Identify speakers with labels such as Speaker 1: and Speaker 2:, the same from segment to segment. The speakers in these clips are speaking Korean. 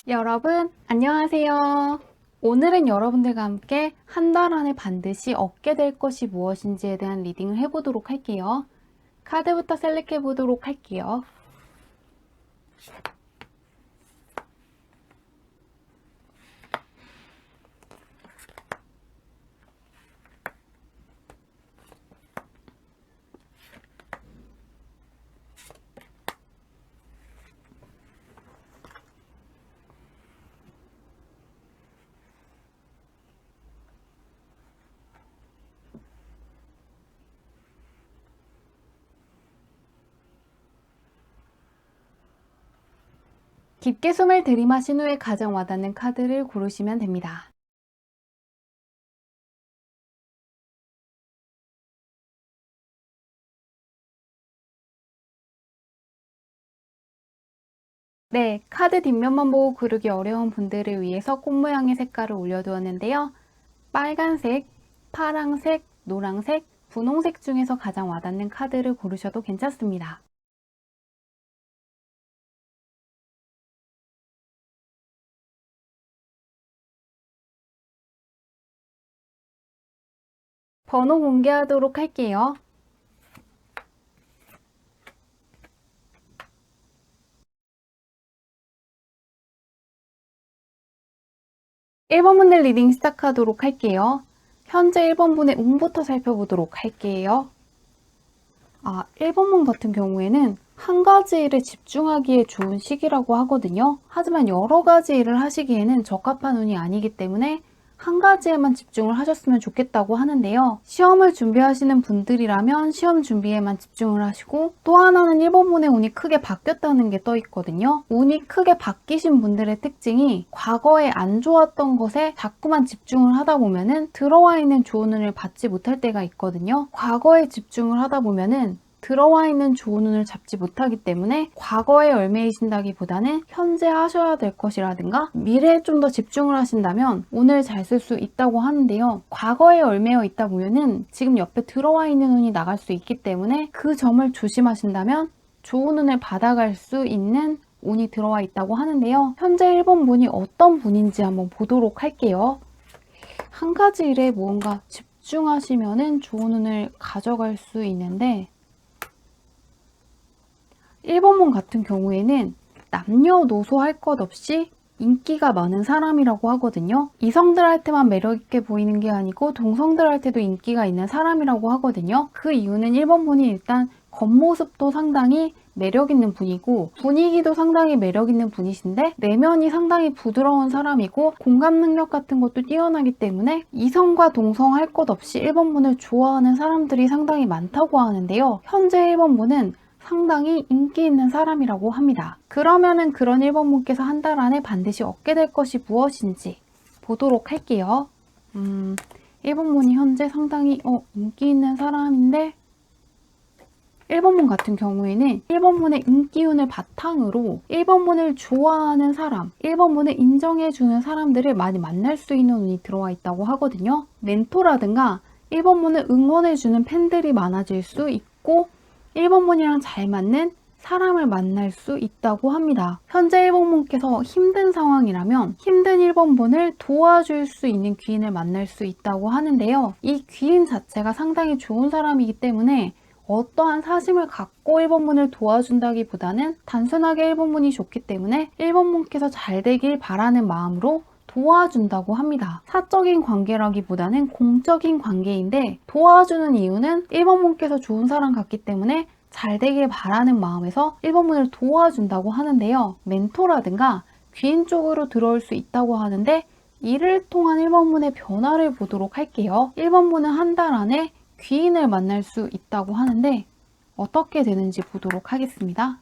Speaker 1: 여러분, 안녕하세요. 오늘은 여러분들과 함께 한 달 안에 반드시 얻게 될 것이 무엇인지에 대한 리딩을 해보도록 할게요. 카드부터 셀렉해 보도록 할게요. 깊게 숨을 들이마신 후에 가장 와닿는 카드를 고르시면 됩니다. 네, 카드 뒷면만 보고 고르기 어려운 분들을 위해서 꽃 모양의 색깔을 올려두었는데요. 빨간색, 파랑색, 노랑색, 분홍색 중에서 가장 와닿는 카드를 고르셔도 괜찮습니다. 번호 공개하도록 할게요. 1번 분들 리딩 시작하도록 할게요. 현재 1번 분의 운부터 살펴보도록 할게요. 1번 분 같은 경우에는 한 가지 일에 집중하기에 좋은 시기라고 하거든요. 하지만 여러 가지 일을 하시기에는 적합한 운이 아니기 때문에 한 가지에만 집중을 하셨으면 좋겠다고 하는데요. 시험을 준비하시는 분들이라면 시험 준비에만 집중을 하시고, 또 하나는 1번 분의 운이 크게 바뀌었다는 게 떠 있거든요. 운이 크게 바뀌신 분들의 특징이 과거에 안 좋았던 것에 자꾸만 집중을 하다 보면은 들어와 있는 좋은 운을 받지 못할 때가 있거든요. 과거에 집중을 하다 보면은 들어와 있는 좋은 운을 잡지 못하기 때문에 과거에 얽매이신다기보다는 현재 하셔야 될 것이라든가 미래에 좀 더 집중을 하신다면 운을 잘 쓸 수 있다고 하는데요. 과거에 얽매여 있다 보면은 지금 옆에 들어와 있는 운이 나갈 수 있기 때문에 그 점을 조심하신다면 좋은 운을 받아갈 수 있는 운이 들어와 있다고 하는데요. 현재 1번 분이 어떤 분인지 한번 보도록 할게요. 한 가지 일에 무언가 집중하시면은 좋은 운을 가져갈 수 있는데, 1번 분 같은 경우에는 남녀노소 할 것 없이 인기가 많은 사람이라고 하거든요. 이성들한테만 매력있게 보이는 게 아니고 동성들한테도 인기가 있는 사람이라고 하거든요. 그 이유는 1번 분이 일단 겉모습도 상당히 매력있는 분이고 분위기도 상당히 매력있는 분이신데 내면이 상당히 부드러운 사람이고 공감 능력 같은 것도 뛰어나기 때문에 이성과 동성 할 것 없이 1번 분을 좋아하는 사람들이 상당히 많다고 하는데요. 현재 1번 분은 상당히 인기 있는 사람이라고 합니다. 그러면은 그런 1번 분께서 한 달 안에 반드시 얻게 될 것이 무엇인지 보도록 할게요. 1번 분이 현재 상당히 인기 있는 사람인데, 1번 분 같은 경우에는 1번 분의 인기운을 바탕으로 1번 분을 좋아하는 사람, 1번 분을 인정해주는 사람들을 많이 만날 수 있는 운이 들어와 있다고 하거든요. 멘토라든가 1번 분을 응원해주는 팬들이 많아질 수 있고 1번 분이랑 잘 맞는 사람을 만날 수 있다고 합니다. 현재 1번 분께서 힘든 상황이라면 힘든 1번 분을 도와줄 수 있는 귀인을 만날 수 있다고 하는데요. 이 귀인 자체가 상당히 좋은 사람이기 때문에 어떠한 사심을 갖고 1번 분을 도와준다기보다는 단순하게 1번 분이 좋기 때문에 1번 분께서 잘 되길 바라는 마음으로 도와준다고 합니다. 사적인 관계라기보다는 공적인 관계인데 도와주는 이유는 1번 분께서 좋은 사람 같기 때문에 잘 되길 바라는 마음에서 1번 분을 도와준다고 하는데요. 멘토라든가 귀인 쪽으로 들어올 수 있다고 하는데 이를 통한 1번 분의 변화를 보도록 할게요. 1번 분은 한 달 안에 귀인을 만날 수 있다고 하는데 어떻게 되는지 보도록 하겠습니다.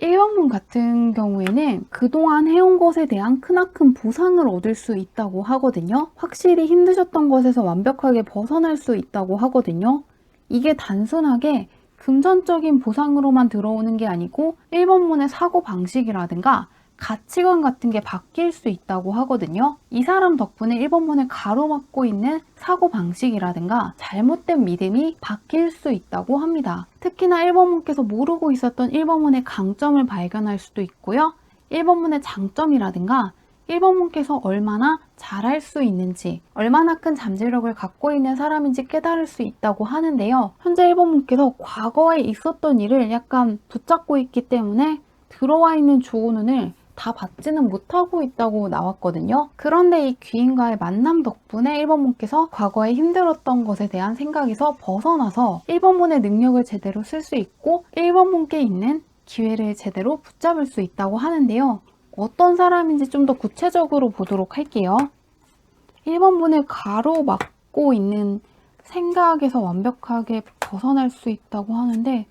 Speaker 1: 1번 분 같은 경우에는 그동안 해온 것에 대한 크나큰 보상을 얻을 수 있다고 하거든요. 확실히 힘드셨던 것에서 완벽하게 벗어날 수 있다고 하거든요. 이게 단순하게 금전적인 보상으로만 들어오는 게 아니고 1번 분의 사고방식이라든가 가치관 같은 게 바뀔 수 있다고 하거든요. 이 사람 덕분에 1번분을 가로막고 있는 사고방식이라든가 잘못된 믿음이 바뀔 수 있다고 합니다. 특히나 1번분께서 모르고 있었던 1번분의 강점을 발견할 수도 있고요. 1번분의 장점이라든가 1번분께서 얼마나 잘할 수 있는지, 얼마나 큰 잠재력을 갖고 있는 사람인지 깨달을 수 있다고 하는데요. 현재 1번분께서 과거에 있었던 일을 약간 붙잡고 있기 때문에 들어와 있는 좋은 운을 다 받지는 못하고 있다고 나왔거든요. 그런데 이 귀인과의 만남 덕분에 1번분께서 과거에 힘들었던 것에 대한 생각에서 벗어나서 1번분의 능력을 제대로 쓸 수 있고 1번분께 있는 기회를 제대로 붙잡을 수 있다고 하는데요. 어떤 사람인지 좀 더 구체적으로 보도록 할게요. 1번분을 가로막고 있는 생각에서 완벽하게 벗어날 수 있다고 하는데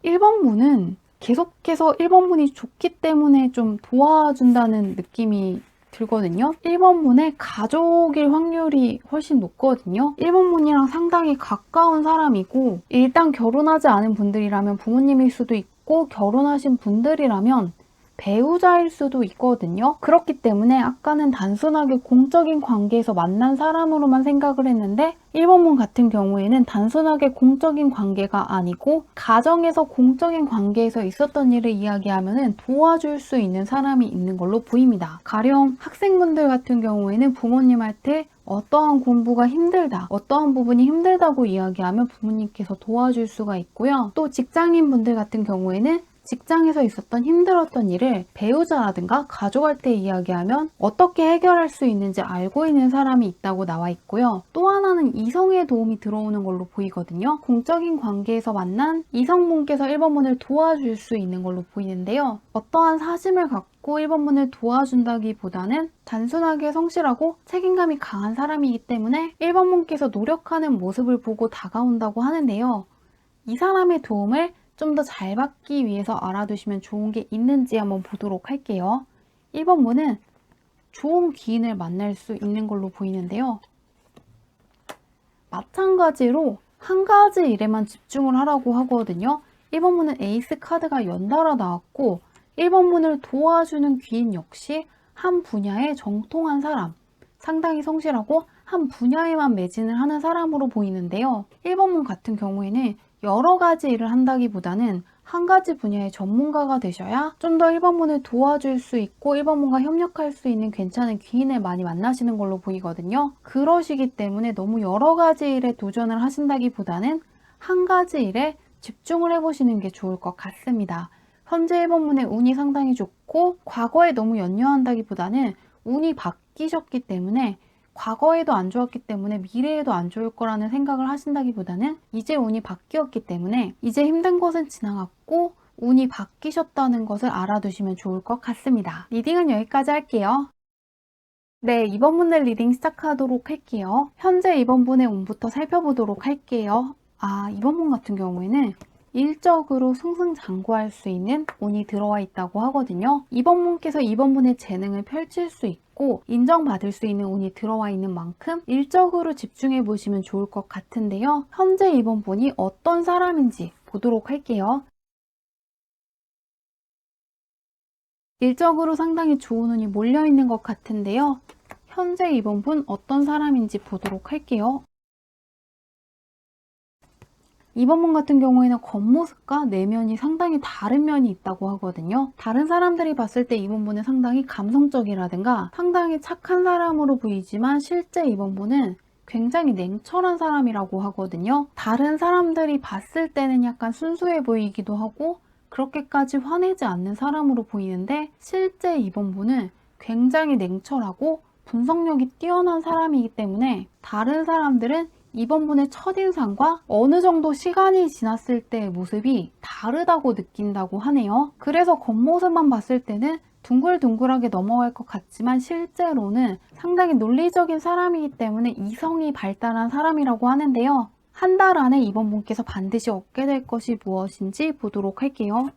Speaker 1: 1번분은 계속해서 1번분이 좋기 때문에 좀 도와준다는 느낌이 들거든요. 1번분의 가족일 확률이 훨씬 높거든요. 1번분이랑 상당히 가까운 사람이고 일단 결혼하지 않은 분들이라면 부모님일 수도 있고 결혼하신 분들이라면 배우자일 수도 있거든요. 그렇기 때문에 아까는 단순하게 공적인 관계에서 만난 사람으로만 생각을 했는데 1번분 같은 경우에는 단순하게 공적인 관계가 아니고 가정에서 공적인 관계에서 있었던 일을 이야기하면 도와줄 수 있는 사람이 있는 걸로 보입니다. 가령 학생분들 같은 경우에는 부모님한테 어떠한 공부가 힘들다, 어떠한 부분이 힘들다고 이야기하면 부모님께서 도와줄 수가 있고요. 또 직장인분들 같은 경우에는 직장에서 있었던 힘들었던 일을 배우자라든가 가족한테 이야기하면 어떻게 해결할 수 있는지 알고 있는 사람이 있다고 나와 있고요. 또 하나는 이성의 도움이 들어오는 걸로 보이거든요. 공적인 관계에서 만난 이성분께서 1번분을 도와줄 수 있는 걸로 보이는데요. 어떠한 사심을 갖고 1번분을 도와준다기보다는 단순하게 성실하고 책임감이 강한 사람이기 때문에 1번분께서 노력하는 모습을 보고 다가온다고 하는데요. 이 사람의 도움을 좀 더 잘 받기 위해서 알아두시면 좋은 게 있는지 한번 보도록 할게요. 1번분은 좋은 기인을 만날 수 있는 걸로 보이는데요. 마찬가지로 한 가지 일에만 집중을 하라고 하거든요. 1번분은 에이스 카드가 연달아 나왔고 1번분을 도와주는 귀인 역시 한 분야에 정통한 사람, 상당히 성실하고 한 분야에만 매진을 하는 사람으로 보이는데요. 1번분 같은 경우에는 여러 가지 일을 한다기보다는 한 가지 분야의 전문가가 되셔야 좀 더 1번분을 도와줄 수 있고 1번분과 협력할 수 있는 괜찮은 귀인을 많이 만나시는 걸로 보이거든요. 그러시기 때문에 너무 여러 가지 일에 도전을 하신다기보다는 한 가지 일에 집중을 해보시는 게 좋을 것 같습니다. 현재 1번분의 운이 상당히 좋고 과거에 너무 연연한다기보다는 운이 바뀌셨기 때문에 과거에도 안 좋았기 때문에 미래에도 안 좋을 거라는 생각을 하신다기보다는 이제 운이 바뀌었기 때문에 이제 힘든 것은 지나갔고 운이 바뀌셨다는 것을 알아두시면 좋을 것 같습니다. 리딩은 여기까지 할게요. 네, 이번 분의 리딩 시작하도록 할게요. 현재 이번 분의 운부터 살펴보도록 할게요. 이번 분 같은 경우에는 일적으로 승승장구할 수 있는 운이 들어와 있다고 하거든요. 이번 분께서 이번 분의 재능을 펼칠 수 있고 인정받을 수 있는 운이 들어와 있는 만큼 일적으로 집중해 보시면 좋을 것 같은데요. 현재 이번 분이 어떤 사람인지 보도록 할게요. 일적으로 상당히 좋은 운이 몰려있는 것 같은데요. 현재 이번 분 어떤 사람인지 보도록 할게요. 이번 분 같은 경우에는 겉모습과 내면이 상당히 다른 면이 있다고 하거든요. 다른 사람들이 봤을 때 이번 분은 상당히 감성적이라든가 상당히 착한 사람으로 보이지만 실제 이번 분은 굉장히 냉철한 사람이라고 하거든요. 다른 사람들이 봤을 때는 약간 순수해 보이기도 하고 그렇게까지 화내지 않는 사람으로 보이는데 실제 이번 분은 굉장히 냉철하고 분석력이 뛰어난 사람이기 때문에 다른 사람들은 이번 분의 첫인상과 어느 정도 시간이 지났을 때의 모습이 다르다고 느낀다고 하네요. 그래서 겉모습만 봤을 때는 둥글둥글하게 넘어갈 것 같지만 실제로는 상당히 논리적인 사람이기 때문에 이성이 발달한 사람이라고 하는데요. 한 달 안에 이번 분께서 반드시 얻게 될 것이 무엇인지 보도록 할게요.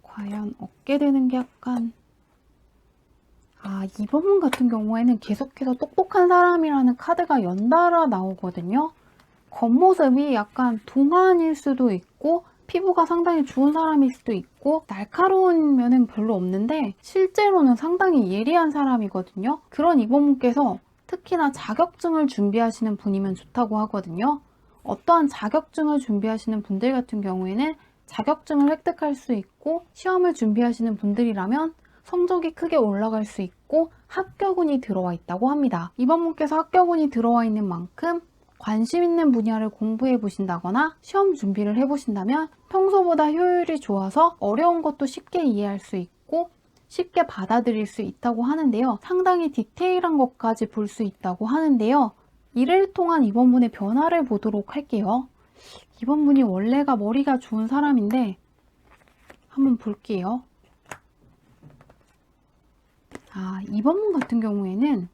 Speaker 1: 과연 얻게 되는 게 약간... 이번 분 같은 경우에는 계속해서 똑똑한 사람이라는 카드가 연달아 나오거든요. 겉모습이 약간 동안일 수도 있고 피부가 상당히 좋은 사람일 수도 있고 날카로운 면은 별로 없는데 실제로는 상당히 예리한 사람이거든요. 그런 이번분께서 특히나 자격증을 준비하시는 분이면 좋다고 하거든요. 어떠한 자격증을 준비하시는 분들 같은 경우에는 자격증을 획득할 수 있고 시험을 준비하시는 분들이라면 성적이 크게 올라갈 수 있고 합격운이 들어와 있다고 합니다. 이번 분께서 합격운이 들어와 있는 만큼 관심 있는 분야를 공부해 보신다거나 시험 준비를 해 보신다면 평소보다 효율이 좋아서 어려운 것도 쉽게 이해할 수 있고 쉽게 받아들일 수 있다고 하는데요. 상당히 디테일한 것까지 볼 수 있다고 하는데요. 이를 통한 이번 분의 변화를 보도록 할게요. 이번 분이 원래가 머리가 좋은 사람인데 한번 볼게요. 이번 분 같은 경우에는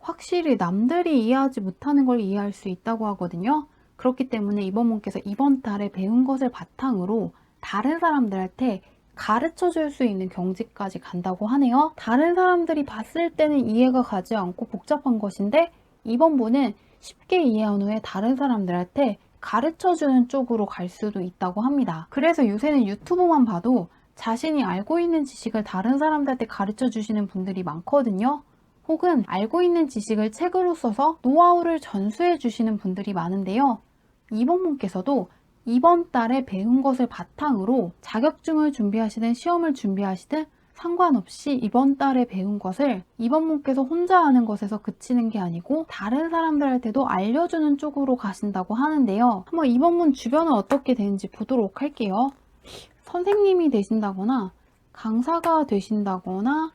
Speaker 1: 확실히 남들이 이해하지 못하는 걸 이해할 수 있다고 하거든요. 그렇기 때문에 이번 분께서 이번 달에 배운 것을 바탕으로 다른 사람들한테 가르쳐 줄 수 있는 경지까지 간다고 하네요. 다른 사람들이 봤을 때는 이해가 가지 않고 복잡한 것인데 이번 분은 쉽게 이해한 후에 다른 사람들한테 가르쳐 주는 쪽으로 갈 수도 있다고 합니다. 그래서 요새는 유튜브만 봐도 자신이 알고 있는 지식을 다른 사람들한테 가르쳐 주시는 분들이 많거든요. 혹은 알고 있는 지식을 책으로 써서 노하우를 전수해 주시는 분들이 많은데요. 이번 분께서도 이번 달에 배운 것을 바탕으로 자격증을 준비하시든 시험을 준비하시든 상관없이 이번 달에 배운 것을 이번 분께서 혼자 하는 것에서 그치는 게 아니고 다른 사람들한테도 알려주는 쪽으로 가신다고 하는데요. 한번 이번 분 주변은 어떻게 되는지 보도록 할게요. 선생님이 되신다거나 강사가 되신다거나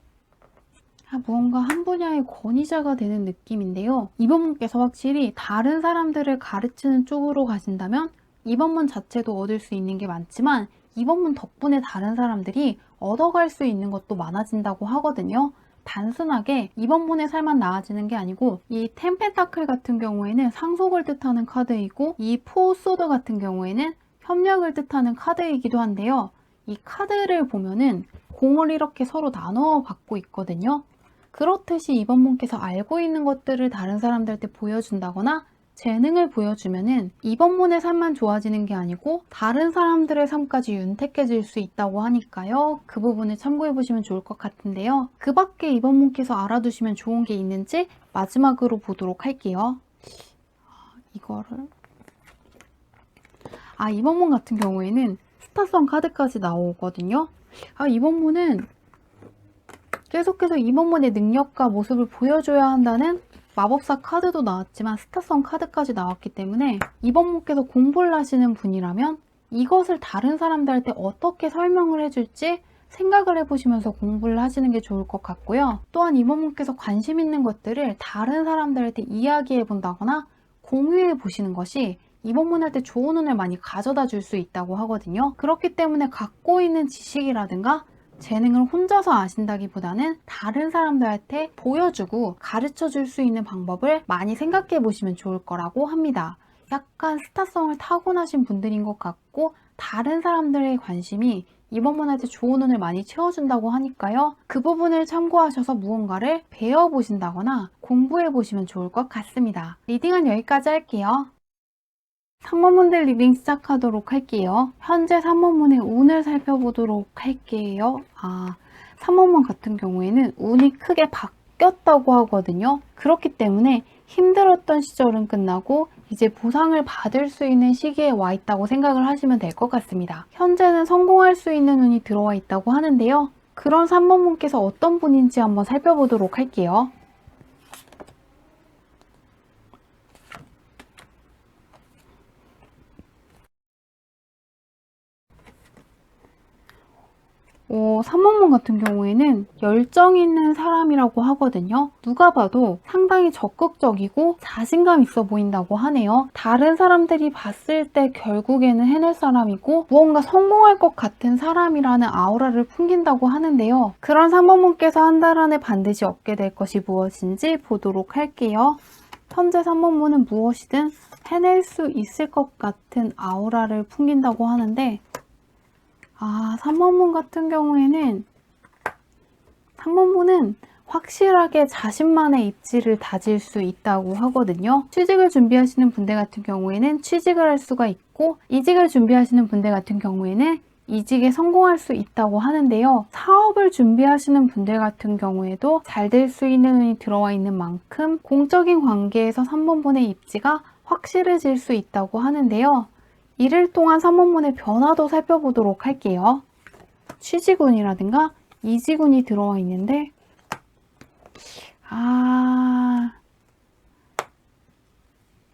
Speaker 1: 무언가 한 분야의 권위자가 되는 느낌인데요. 이번 분께서 확실히 다른 사람들을 가르치는 쪽으로 가신다면 이번 분 자체도 얻을 수 있는 게 많지만 이번 분 덕분에 다른 사람들이 얻어갈 수 있는 것도 많아진다고 하거든요. 단순하게 이번 분의 삶만 나아지는 게 아니고 이 템펜타클 같은 경우에는 상속을 뜻하는 카드이고 이 포소드 같은 경우에는 협력을 뜻하는 카드이기도 한데요. 이 카드를 보면은 공을 이렇게 서로 나눠 받고 있거든요. 그렇듯이 이번 분께서 알고 있는 것들을 다른 사람들한테 보여준다거나 재능을 보여주면은 이번 분의 삶만 좋아지는 게 아니고 다른 사람들의 삶까지 윤택해질 수 있다고 하니까요. 그 부분을 참고해 보시면 좋을 것 같은데요. 그 밖에 이번 분께서 알아두시면 좋은 게 있는지 마지막으로 보도록 할게요. 이번 분 같은 경우에는 스타성 카드까지 나오거든요. 이번 분은 계속해서 이번 분의 능력과 모습을 보여줘야 한다는 마법사 카드도 나왔지만 스타성 카드까지 나왔기 때문에 이번 분께서 공부를 하시는 분이라면 이것을 다른 사람들한테 어떻게 설명을 해줄지 생각을 해보시면서 공부를 하시는 게 좋을 것 같고요. 또한 이번 분께서 관심 있는 것들을 다른 사람들한테 이야기해 본다거나 공유해 보시는 것이 이번 분한테 좋은 운을 많이 가져다 줄 수 있다고 하거든요. 그렇기 때문에 갖고 있는 지식이라든가 재능을 혼자서 아신다기보다는 다른 사람들한테 보여주고 가르쳐 줄 수 있는 방법을 많이 생각해 보시면 좋을 거라고 합니다. 약간 스타성을 타고나신 분들인 것 같고 다른 사람들의 관심이 이번 분한테 좋은 운을 많이 채워준다고 하니까요. 그 부분을 참고하셔서 무언가를 배워보신다거나 공부해보시면 좋을 것 같습니다. 리딩은 여기까지 할게요. 3번분들 리딩 시작하도록 할게요. 현재 3번분의 운을 살펴보도록 할게요. 3번분 같은 경우에는 운이 크게 바뀌었다고 하거든요. 그렇기 때문에 힘들었던 시절은 끝나고 이제 보상을 받을 수 있는 시기에 와 있다고 생각을 하시면 될 것 같습니다. 현재는 성공할 수 있는 운이 들어와 있다고 하는데요. 그런 3번분께서 어떤 분인지 한번 살펴보도록 할게요. 3번분 같은 경우에는 열정 있는 사람이라고 하거든요. 누가 봐도 상당히 적극적이고 자신감 있어 보인다고 하네요. 다른 사람들이 봤을 때 결국에는 해낼 사람이고 무언가 성공할 것 같은 사람이라는 아우라를 풍긴다고 하는데요. 그런 3번분께서 한 달 안에 반드시 얻게 될 것이 무엇인지 보도록 할게요. 현재 3번분은 무엇이든 해낼 수 있을 것 같은 아우라를 풍긴다고 하는데 3번분 같은 경우에는 3번분은 확실하게 자신만의 입지를 다질 수 있다고 하거든요. 취직을 준비하시는 분들 같은 경우에는 취직을 할 수가 있고, 이직을 준비하시는 분들 같은 경우에는 이직에 성공할 수 있다고 하는데요. 사업을 준비하시는 분들 같은 경우에도 잘 될 수 있는 운이 들어와 있는 만큼 공적인 관계에서 3번분의 입지가 확실해질 수 있다고 하는데요. 이를 통한 3번분의 변화도 살펴보도록 할게요. 취직운이라든가 이직운이 들어와 있는데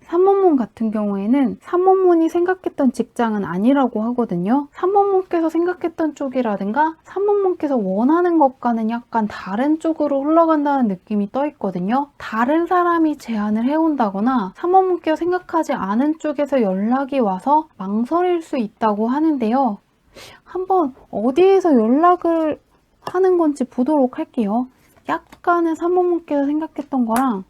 Speaker 1: 3번문 같은 경우에는 3번문이 생각했던 직장은 아니라고 하거든요. 3번문께서 생각했던 쪽이라든가 3번문께서 원하는 것과는 약간 다른 쪽으로 흘러간다는 느낌이 떠 있거든요. 다른 사람이 제안을 해온다거나 3번문께서 생각하지 않은 쪽에서 연락이 와서 망설일 수 있다고 하는데요. 한번 어디에서 연락을 하는 건지 보도록 할게요. 약간은 3번문께서 생각했던 거랑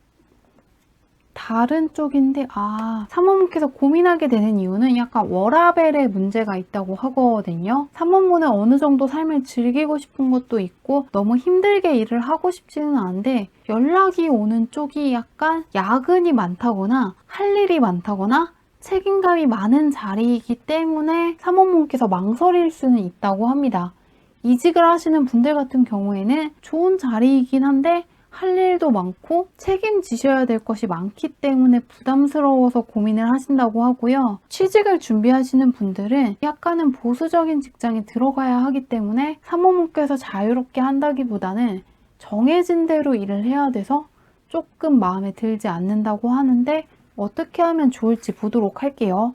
Speaker 1: 다른 쪽인데 3번문께서 고민하게 되는 이유는 약간 워라밸에 문제가 있다고 하거든요. 3번문은 어느 정도 삶을 즐기고 싶은 것도 있고 너무 힘들게 일을 하고 싶지는 않은데 연락이 오는 쪽이 약간 야근이 많다거나 할 일이 많다거나 책임감이 많은 자리이기 때문에 3번문께서 망설일 수는 있다고 합니다. 이직을 하시는 분들 같은 경우에는 좋은 자리이긴 한데 할 일도 많고 책임지셔야 될 것이 많기 때문에 부담스러워서 고민을 하신다고 하고요. 취직을 준비하시는 분들은 약간은 보수적인 직장에 들어가야 하기 때문에 3번문께서 자유롭게 한다기보다는 정해진 대로 일을 해야 돼서 조금 마음에 들지 않는다고 하는데 어떻게 하면 좋을지 보도록 할게요.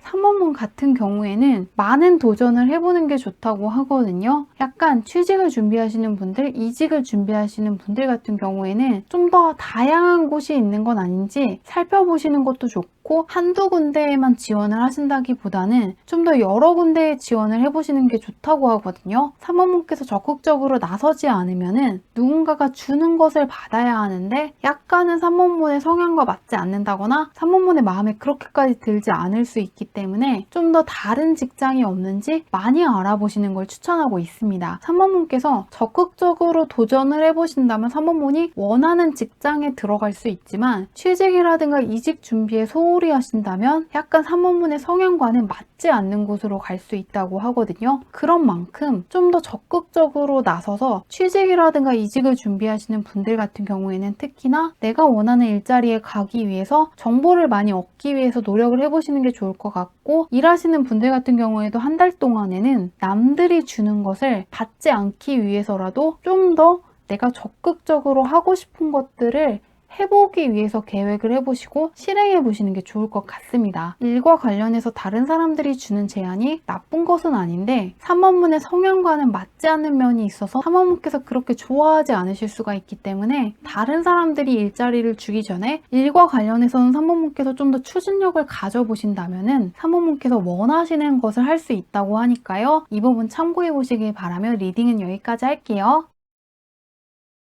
Speaker 1: 3번문 같은 경우에는 많은 도전을 해보는 게 좋다고 하거든요. 약간 취직을 준비하시는 분들, 이직을 준비하시는 분들 같은 경우에는 좀 더 다양한 곳이 있는 건 아닌지 살펴보시는 것도 좋고 한두 군데에만 지원을 하신다기보다는 좀 더 여러 군데에 지원을 해보시는 게 좋다고 하거든요. 3번문께서 적극적으로 나서지 않으면은 누군가가 주는 것을 받아야 하는데 약간은 3번문의 성향과 맞지 않는다거나 3번문의 마음에 그렇게까지 들지 않을 수 있기 때문에 좀 더 다른 직장이 없는지 많이 알아보시는 걸 추천하고 있습니다. 3번문께서 적극적으로 도전을 해보신다면 3번문이 원하는 직장에 들어갈 수 있지만 취직이라든가 이직 준비에 소홀히 하신다면 약간 3번문의 성향과는 맞지 않는 곳으로 갈 수 있다고 하거든요. 그런 만큼 좀 더 적극적으로 나서서 취직이라든가 이직을 준비하시는 분들 같은 경우에는 특히나 내가 원하는 일자리에 가기 위해서 정보를 많이 얻기 위해서 노력을 해보시는 게 좋을 것 같고 일하시는 분들 같은 경우에도 한 달 동안에는 남들이 주는 것을 받지 않기 위해서라도 좀 더 내가 적극적으로 하고 싶은 것들을 해보기 위해서 계획을 해보시고 실행해 보시는 게 좋을 것 같습니다. 일과 관련해서 다른 사람들이 주는 제안이 나쁜 것은 아닌데 3번문의 성향과는 맞지 않는 면이 있어서 3번문께서 그렇게 좋아하지 않으실 수가 있기 때문에 다른 사람들이 일자리를 주기 전에 일과 관련해서는 3번문께서 좀 더 추진력을 가져보신다면 3번문께서 원하시는 것을 할 수 있다고 하니까요. 이 부분 참고해 보시길 바라며 리딩은 여기까지 할게요.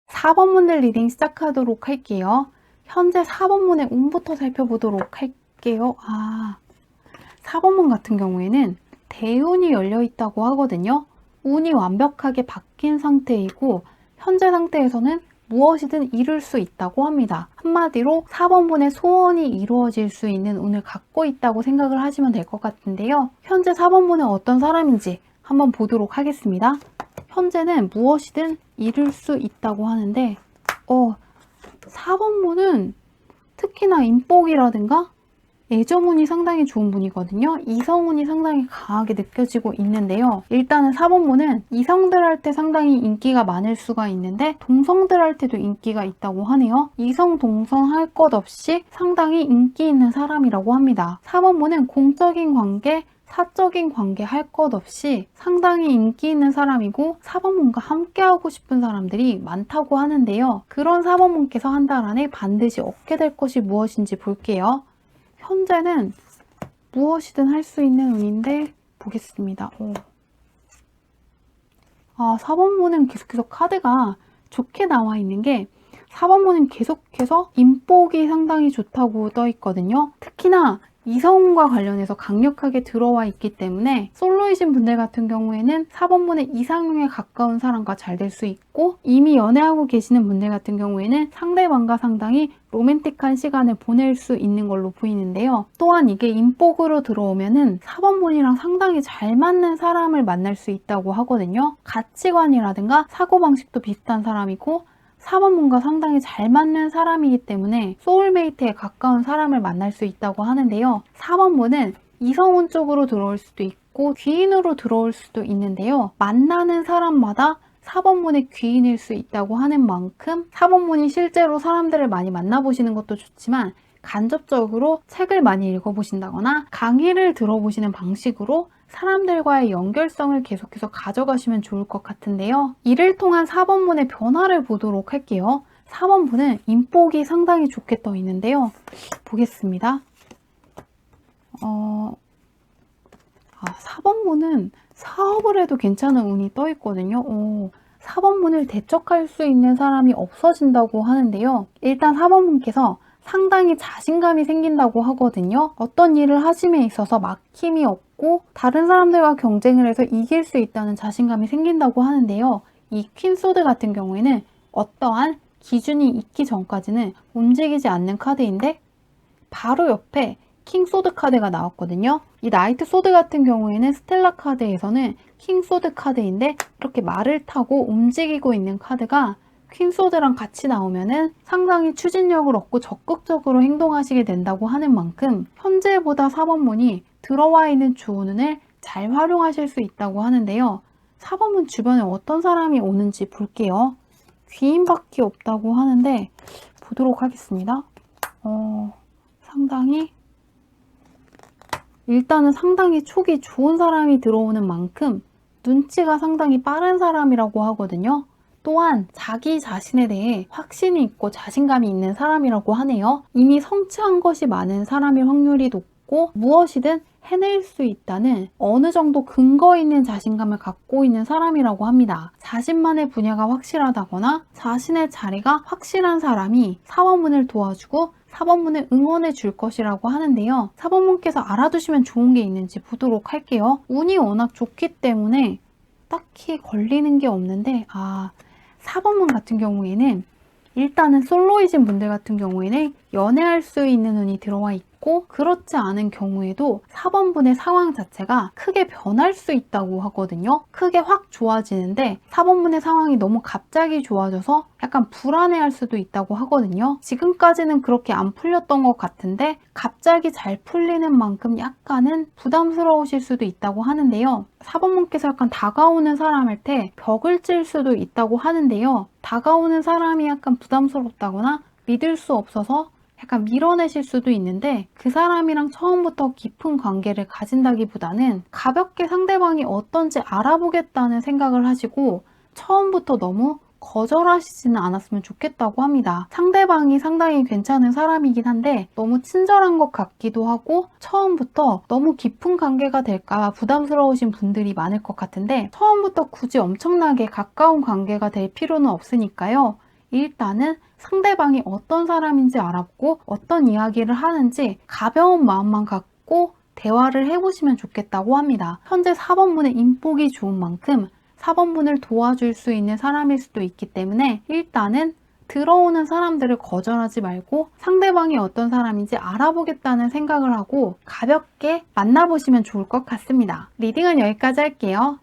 Speaker 1: 4번문들 리딩 시작하도록 할게요. 현재 4번문의 운부터 살펴보도록 할게요. 4번문 같은 경우에는 대운이 열려 있다고 하거든요. 운이 완벽하게 바뀐 상태이고 현재 상태에서는 무엇이든 이룰 수 있다고 합니다. 한마디로 4번문의 소원이 이루어질 수 있는 운을 갖고 있다고 생각을 하시면 될 것 같은데요. 현재 4번문은 어떤 사람인지 한번 보도록 하겠습니다. 현재는 무엇이든 이룰 수 있다고 하는데 4번문은 특히나 인복이라든가 애정운이 상당히 좋은 분이거든요. 이성운이 상당히 강하게 느껴지고 있는데요. 일단은 4번문은 이성들한테 상당히 인기가 많을 수가 있는데 동성들한테도 인기가 있다고 하네요. 이성, 동성 할 것 없이 상당히 인기 있는 사람이라고 합니다. 4번문은 공적인 관계, 사적인 관계 할 것 없이 상당히 인기 있는 사람이고 4번문과 함께하고 싶은 사람들이 많다고 하는데요. 그런 4번문께서 한 달 안에 반드시 얻게 될 것이 무엇인지 볼게요. 현재는 무엇이든 할 수 있는 운인데 보겠습니다. 4번문은 계속해서 카드가 좋게 나와 있는 게 4번문은 계속해서 인복이 상당히 좋다고 떠 있거든요. 특히나 이성운과 관련해서 강력하게 들어와 있기 때문에 솔로이신 분들 같은 경우에는 4번분의 이상형에 가까운 사람과 잘 될 수 있고, 이미 연애하고 계시는 분들 같은 경우에는 상대방과 상당히 로맨틱한 시간을 보낼 수 있는 걸로 보이는데요. 또한 이게 인복으로 들어오면은 4번분이랑 상당히 잘 맞는 사람을 만날 수 있다고 하거든요. 가치관이라든가 사고방식도 비슷한 사람이고 4번분과 상당히 잘 맞는 사람이기 때문에 소울메이트에 가까운 사람을 만날 수 있다고 하는데요. 4번분은 이성운 쪽으로 들어올 수도 있고 귀인으로 들어올 수도 있는데요. 만나는 사람마다 4번분의 귀인일 수 있다고 하는 만큼 4번분이 실제로 사람들을 많이 만나보시는 것도 좋지만 간접적으로 책을 많이 읽어보신다거나 강의를 들어보시는 방식으로 사람들과의 연결성을 계속해서 가져가시면 좋을 것 같은데요. 이를 통한 4번분의 변화를 보도록 할게요. 4번분은 인복이 상당히 좋게 떠 있는데요. 보겠습니다. 4번분은 사업을 해도 괜찮은 운이 떠 있거든요. 4번분을 대적할 수 있는 사람이 없어진다고 하는데요. 일단 4번분께서 상당히 자신감이 생긴다고 하거든요. 어떤 일을 하심에 있어서 막힘이 없고 다른 사람들과 경쟁을 해서 이길 수 있다는 자신감이 생긴다고 하는데요. 이 퀸소드 같은 경우에는 어떠한 기준이 있기 전까지는 움직이지 않는 카드인데 바로 옆에 킹소드 카드가 나왔거든요. 이 나이트 소드 같은 경우에는 스텔라 카드에서는 킹소드 카드인데 이렇게 말을 타고 움직이고 있는 카드가 퀸소드랑 같이 나오면은 상당히 추진력을 얻고 적극적으로 행동하시게 된다고 하는 만큼 현재보다 4번분이 들어와 있는 주운을 잘 활용하실 수 있다고 하는데요. 4번분 주변에 어떤 사람이 오는지 볼게요. 귀인밖에 없다고 하는데 보도록 하겠습니다. 일단은 상당히 촉이 좋은 사람이 들어오는 만큼 눈치가 상당히 빠른 사람이라고 하거든요. 또한 자기 자신에 대해 확신이 있고 자신감이 있는 사람이라고 하네요. 이미 성취한 것이 많은 사람일 확률이 높고 무엇이든 해낼 수 있다는 어느 정도 근거 있는 자신감을 갖고 있는 사람이라고 합니다. 자신만의 분야가 확실하다거나 자신의 자리가 확실한 사람이 4번분을 도와주고 4번분을 응원해 줄 것이라고 하는데요. 4번분께서 알아두시면 좋은 게 있는지 보도록 할게요. 운이 워낙 좋기 때문에 딱히 걸리는 게 없는데 4번분 같은 경우에는 일단은 솔로이신 분들 같은 경우에는 연애할 수 있는 운이 들어와 있고 그렇지 않은 경우에도 4번분의 상황 자체가 크게 변할 수 있다고 하거든요. 크게 확 좋아지는데 4번분의 상황이 너무 갑자기 좋아져서 약간 불안해할 수도 있다고 하거든요. 지금까지는 그렇게 안 풀렸던 것 같은데 갑자기 잘 풀리는 만큼 약간은 부담스러우실 수도 있다고 하는데요. 4번분께서 약간 다가오는 사람한테 벽을 칠 수도 있다고 하는데요. 다가오는 사람이 약간 부담스럽다거나 믿을 수 없어서 약간 밀어내실 수도 있는데 그 사람이랑 처음부터 깊은 관계를 가진다기보다는 가볍게 상대방이 어떤지 알아보겠다는 생각을 하시고 처음부터 너무 거절하시지는 않았으면 좋겠다고 합니다. 상대방이 상당히 괜찮은 사람이긴 한데 너무 친절한 것 같기도 하고 처음부터 너무 깊은 관계가 될까 부담스러우신 분들이 많을 것 같은데 처음부터 굳이 엄청나게 가까운 관계가 될 필요는 없으니까요. 일단은 상대방이 어떤 사람인지 알아보고 어떤 이야기를 하는지 가벼운 마음만 갖고 대화를 해보시면 좋겠다고 합니다. 현재 4번분의 인복이 좋은 만큼 4번분을 도와줄 수 있는 사람일 수도 있기 때문에 일단은 들어오는 사람들을 거절하지 말고 상대방이 어떤 사람인지 알아보겠다는 생각을 하고 가볍게 만나보시면 좋을 것 같습니다. 리딩은 여기까지 할게요.